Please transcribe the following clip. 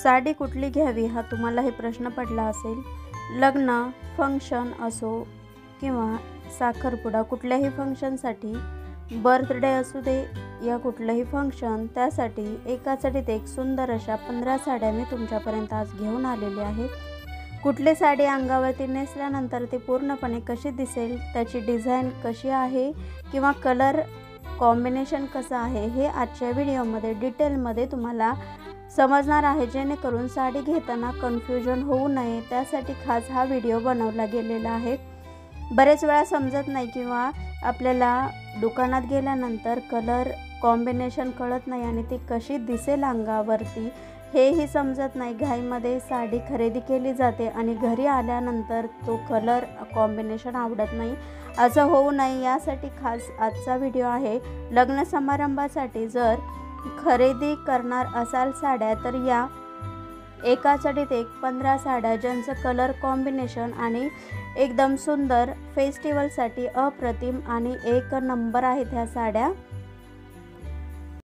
साडी कुठली घ्यावी हा तुम्हालाही प्रश्न पडला असेल। लग्न, फंक्शन असो किंवा साखरपुडा, कुठल्याही फंक्शनसाठी, बर्थडे असू दे या कुठलंही फंक्शन, त्यासाठी एकाचडीत एक सुंदर अशा 15 साड्या मी तुमच्यापर्यंत आज घेऊन आलेले आहे। कुठली साडी अंगावरती नेसल्यानंतर ती पूर्णपणे कशी दिसेल, त्याची डिझाईन कशी आहे किंवा कलर कॉम्बिनेशन कसं आहे, हे आजच्या व्हिडिओमध्ये डिटेलमध्ये तुम्हाला समजणार आहे, जेणेकरून साडी घेताना कन्फ्युजन होऊ नये त्यासाठी खास हा व्हिडिओ बनवला गेलेला आहे। बरेच वेळा समजत नाही किंवा आपल्याला दुकानात गेल्यानंतर कलर कॉम्बिनेशन कळत नाही आणि ती कशी दिसेल अंगावरती हेही समजत नाही। घाईमध्ये साडी खरेदी केली जाते आणि घरी आल्यानंतर तो कलर कॉम्बिनेशन आवडत नाही, असं होऊ नये यासाठी खास आजचा व्हिडिओ आहे। लग्न समारंभासाठी जर खरेदी करणार असाल साड्या, तर या एकाचडीत एक 15 साड्या ज्यांचं कलर कॉम्बिनेशन आणि एकदम सुंदर, फेस्टिवलसाठी अप्रतिम आणि एक नंबर आहेत ह्या साड्या।